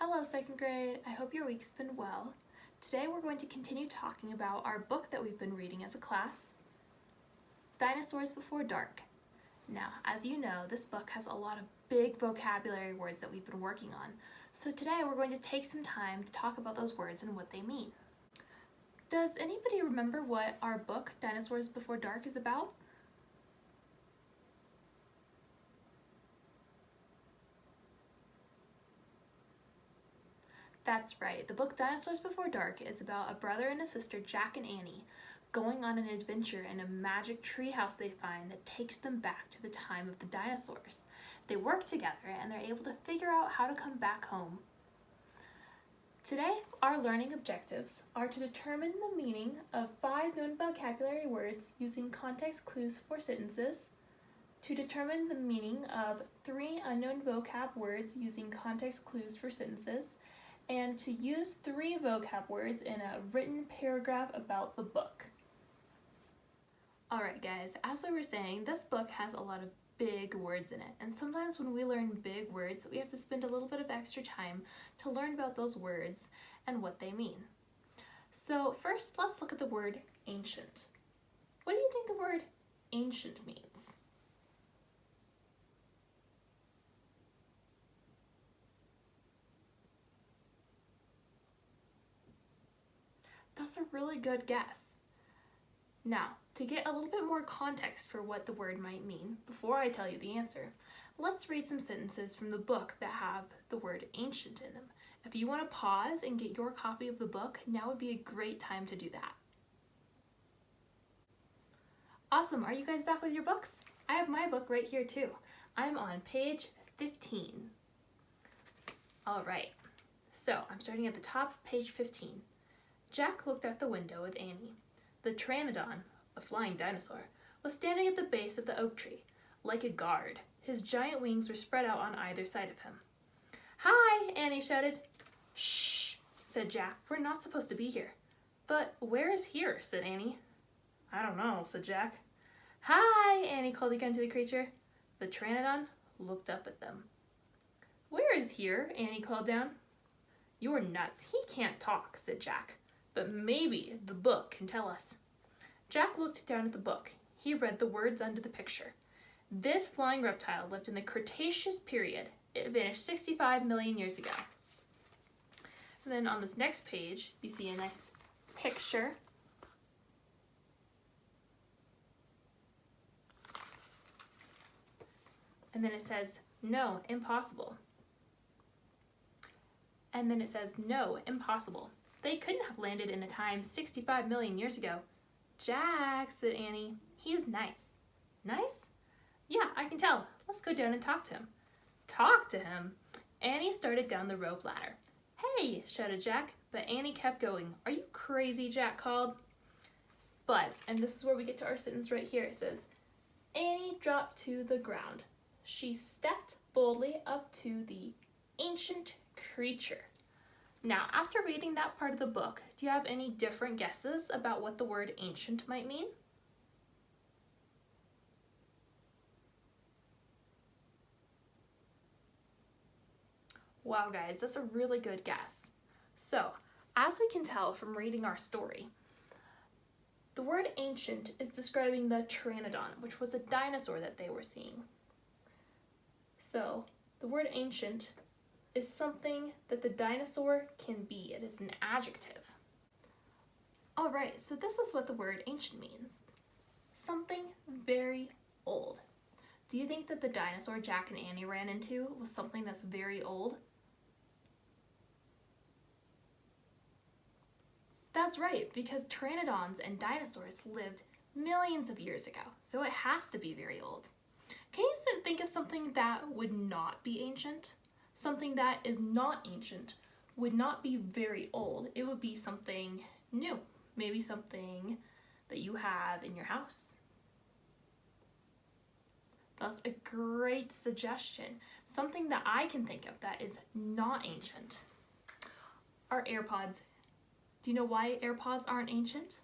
Hello, second grade. I hope your week's been well. Today we're going to continue talking about our book that we've been reading as a class, Dinosaurs Before Dark. Now, as you know, this book has a lot of big vocabulary words that we've been working on. So today we're going to take some time to talk about those words and what they mean. Does anybody remember what our book, Dinosaurs Before Dark, is about? That's right, the book Dinosaurs Before Dark is about a brother and a sister, Jack and Annie, going on an adventure in a magic treehouse they find that takes them back to the time of the dinosaurs. They work together and they're able to figure out how to come back home. Today, our learning objectives are to determine the meaning of 5 known vocabulary words using context clues for sentences, to determine the meaning of 3 unknown vocab words using context clues for sentences, and to use 3 vocab words in a written paragraph about the book. Alright guys, as we were saying, this book has a lot of big words in it, and sometimes when we learn big words, we have to spend a little bit of extra time to learn about those words and what they mean. So first, let's look at the word ancient. What do you think the word ancient means? That's a really good guess. Now, to get a little bit more context for what the word might mean, before I tell you the answer, let's read some sentences from the book that have the word ancient in them. If you want to pause and get your copy of the book, now would be a great time to do that. Awesome, are you guys back with your books? I have my book right here too. I'm on page 15. All right, so I'm starting at the top of page 15. Jack looked out the window with Annie. The Pteranodon, a flying dinosaur, was standing at the base of the oak tree. Like a guard, his giant wings were spread out on either side of him. "Hi!" Annie shouted. "Shh!" said Jack. "We're not supposed to be here." "But where is here?" said Annie. "I don't know," said Jack. "Hi!" Annie called again to the creature. The Pteranodon looked up at them. "Where is here?" Annie called down. "You're nuts. He can't talk," said Jack. "But maybe the book can tell us." Jack looked down at the book. He read the words under the picture. This flying reptile lived in the Cretaceous period. It vanished 65 million years ago. And then on this next page, you see a nice picture. And then it says, "No, impossible." And then it says, "No, impossible. They couldn't have landed in a time 65 million years ago." "Jack," said Annie, "he's nice." "Nice?" "Yeah, I can tell. Let's go down and talk to him." "Talk to him?" Annie started down the rope ladder. "Hey," shouted Jack, but Annie kept going. "Are you crazy?" Jack called. But, and this is where we get to our sentence right here, it says, Annie dropped to the ground. She stepped boldly up to the ancient creature. Now, after reading that part of the book, do you have any different guesses about what the word ancient might mean? Wow, guys, that's a really good guess. So, as we can tell from reading our story, the word ancient is describing the Pteranodon, which was a dinosaur that they were seeing. So, the word ancient is something that the dinosaur can be. It is an adjective. Alright, so this is what the word ancient means. Something very old. Do you think that the dinosaur Jack and Annie ran into was something that's very old? That's right, because pteranodons and dinosaurs lived millions of years ago, so it has to be very old. Can you think of something that would not be ancient? Something that is not ancient would not be very old. It would be something new. Maybe something that you have in your house. That's a great suggestion. Something that I can think of that is not ancient are AirPods. Do you know why AirPods aren't ancient?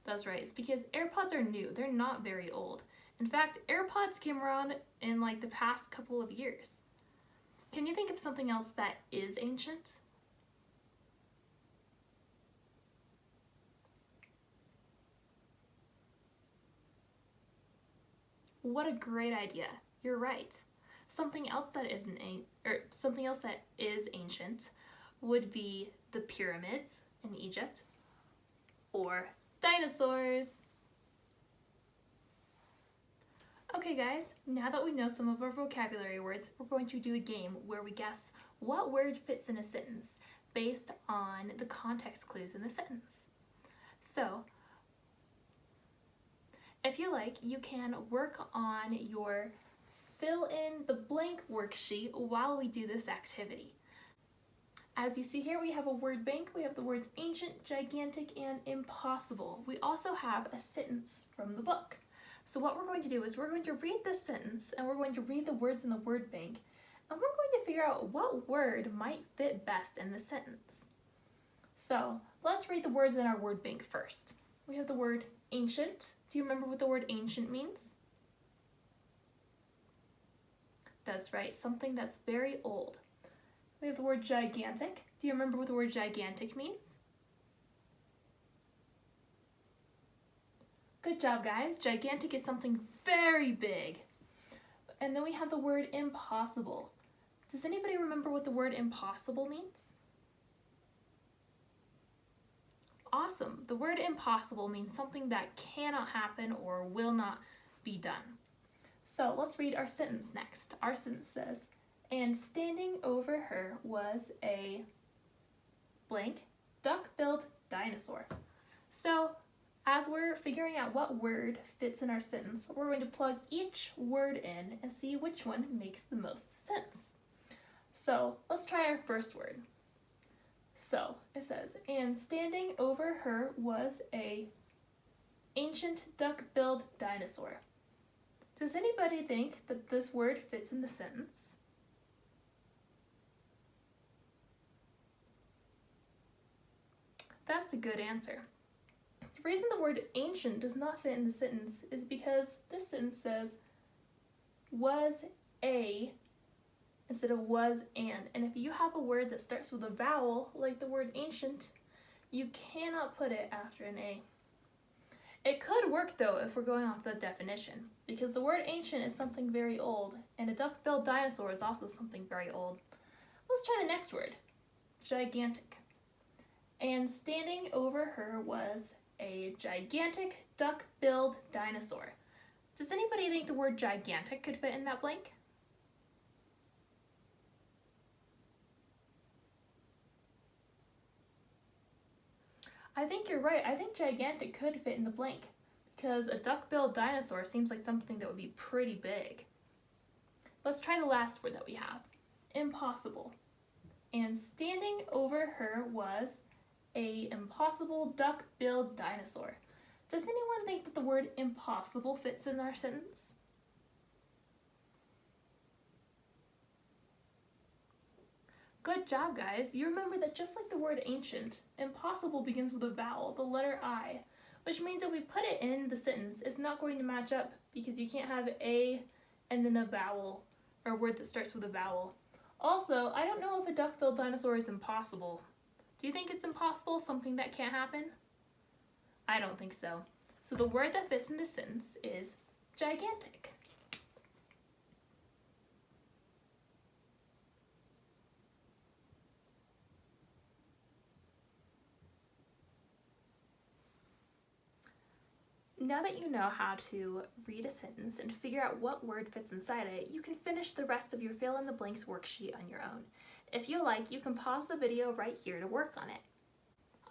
That's right, it's because AirPods are new. They're not very old. In fact, AirPods came around in like the past couple of years. Can you think of something else that is ancient? What a great idea. You're right. Something else that is ancient would be the pyramids in Egypt or dinosaurs. Okay guys, now that we know some of our vocabulary words, we're going to do a game where we guess what word fits in a sentence based on the context clues in the sentence. So, if you like, you can work on your fill in the blank worksheet while we do this activity. As you see here, we have a word bank. We have the words ancient, gigantic, and impossible. We also have a sentence from the book. So what we're going to do is we're going to read this sentence and we're going to read the words in the word bank and we're going to figure out what word might fit best in the sentence. So let's read the words in our word bank first. We have the word ancient. Do you remember what the word ancient means? That's right, something that's very old. We have the word gigantic. Do you remember what the word gigantic means? Good job, guys. Gigantic is something very big. And then we have the word impossible. Does anybody remember what the word impossible means? Awesome. The word impossible means something that cannot happen or will not be done. So let's read our sentence next. Our sentence says, and standing over her was a blank duck-billed dinosaur. So as we're figuring out what word fits in our sentence, we're going to plug each word in and see which one makes the most sense. So let's try our first word. So it says, and standing over her was a ancient duck-billed dinosaur. Does anybody think that this word fits in the sentence? That's a good answer. The reason the word ancient does not fit in the sentence is because this sentence says was a instead of was and if you have a word that starts with a vowel like the word ancient, you cannot put it after an A. It could work though if we're going off the definition, because the word ancient is something very old and a duck-billed dinosaur is also something very old. Let's try the next word, gigantic. And standing over her was a gigantic duck-billed dinosaur. Does anybody think the word gigantic could fit in that blank? I think you're right. I think gigantic could fit in the blank because a duck-billed dinosaur seems like something that would be pretty big. Let's try the last word that we have, impossible. And standing over her was a impossible duck-billed dinosaur. Does anyone think that the word impossible fits in our sentence? Good job, guys. You remember that just like the word ancient, impossible begins with a vowel, the letter I, which means if we put it in the sentence, it's not going to match up because you can't have a and then a vowel, or a word that starts with a vowel. Also, I don't know if a duck-billed dinosaur is impossible. Do you think it's impossible, something that can't happen? I don't think so. So the word that fits in this sentence is gigantic. Now that you know how to read a sentence and figure out what word fits inside it, you can finish the rest of your fill in the blanks worksheet on your own. If you like, you can pause the video right here to work on it.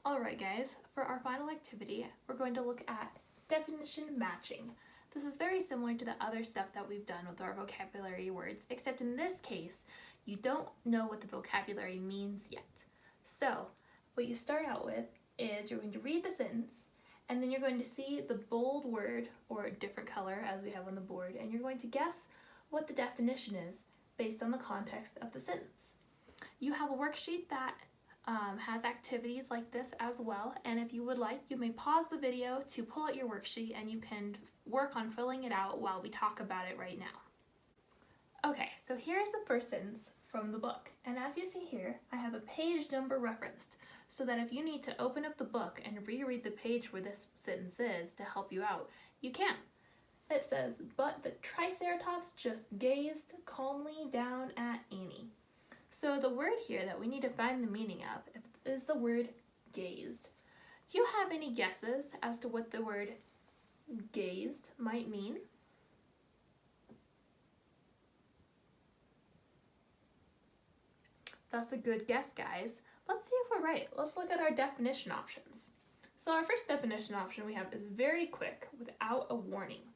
Alright guys, for our final activity, we're going to look at definition matching. This is very similar to the other stuff that we've done with our vocabulary words, except in this case, you don't know what the vocabulary means yet. So, what you start out with is you're going to read the sentence, and then you're going to see the bold word, or a different color as we have on the board, and you're going to guess what the definition is based on the context of the sentence. You have a worksheet that has activities like this as well, and if you would like, you may pause the video to pull out your worksheet and you can work on filling it out while we talk about it right now. Okay, so here's the first sentence from the book, and as you see here, I have a page number referenced so that if you need to open up the book and reread the page where this sentence is to help you out, you can. It says, "But the Triceratops just gazed calmly down at Annie." So the word here that we need to find the meaning of is the word gazed. Do you have any guesses as to what the word gazed might mean? That's a good guess, guys. Let's see if we're right. Let's look at our definition options. So our first definition option we have is very quick without a warning.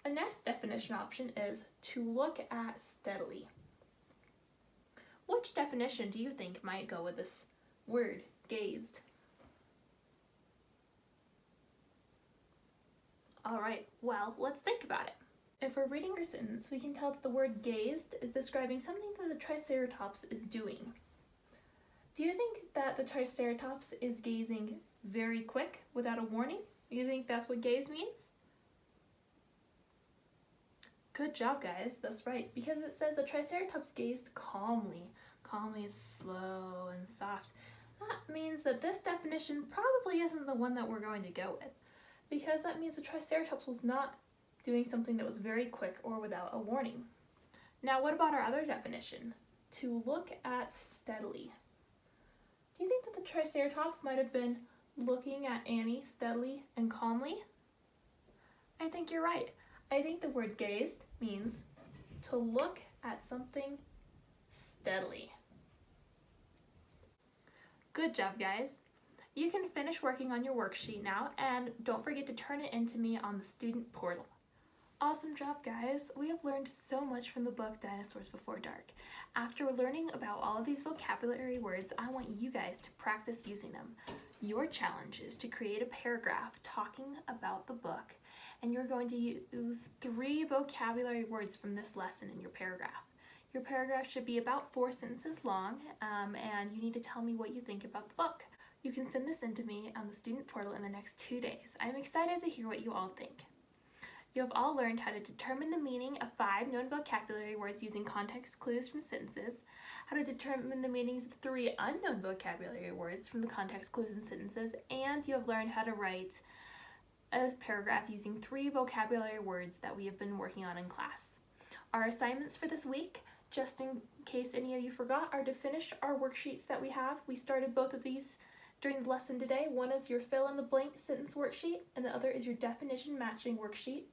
The next definition option is to look at steadily. Which definition do you think might go with this word, gazed? All right, well, let's think about it. If we're reading our sentence, we can tell that the word gazed is describing something that the Triceratops is doing. Do you think that the Triceratops is gazing very quick without a warning? You think that's what gaze means? Good job, guys. That's right, because it says the Triceratops gazed calmly. Calmly is slow and soft. That means that this definition probably isn't the one that we're going to go with, because that means the Triceratops was not doing something that was very quick or without a warning. Now, what about our other definition? To look at steadily. Do you think that the Triceratops might have been looking at Annie steadily and calmly? I think you're right. I think the word gazed means to look at something steadily. Good job, guys. You can finish working on your worksheet now, and don't forget to turn it in to me on the student portal. Awesome job, guys. We have learned so much from the book Dinosaurs Before Dark. After learning about all of these vocabulary words, I want you guys to practice using them. Your challenge is to create a paragraph talking about the book, and you're going to use 3 vocabulary words from this lesson in your paragraph. Your paragraph should be about 4 sentences long, and you need to tell me what you think about the book. You can send this in to me on the student portal in the next 2 days. I'm excited to hear what you all think. You have all learned how to determine the meaning of 5 known vocabulary words using context clues from sentences, how to determine the meanings of 3 unknown vocabulary words from the context clues in sentences, and you have learned how to write a paragraph using 3 vocabulary words that we have been working on in class. Our assignments for this week, just in case any of you forgot, are to finish our worksheets that we have. We started both of these during the lesson today. One is your fill-in-the-blank sentence worksheet, and the other is your definition matching worksheet.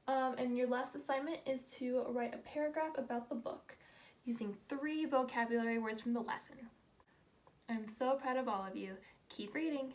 And your last assignment is to write a paragraph about the book using 3 vocabulary words from the lesson. I'm so proud of all of you. Keep reading.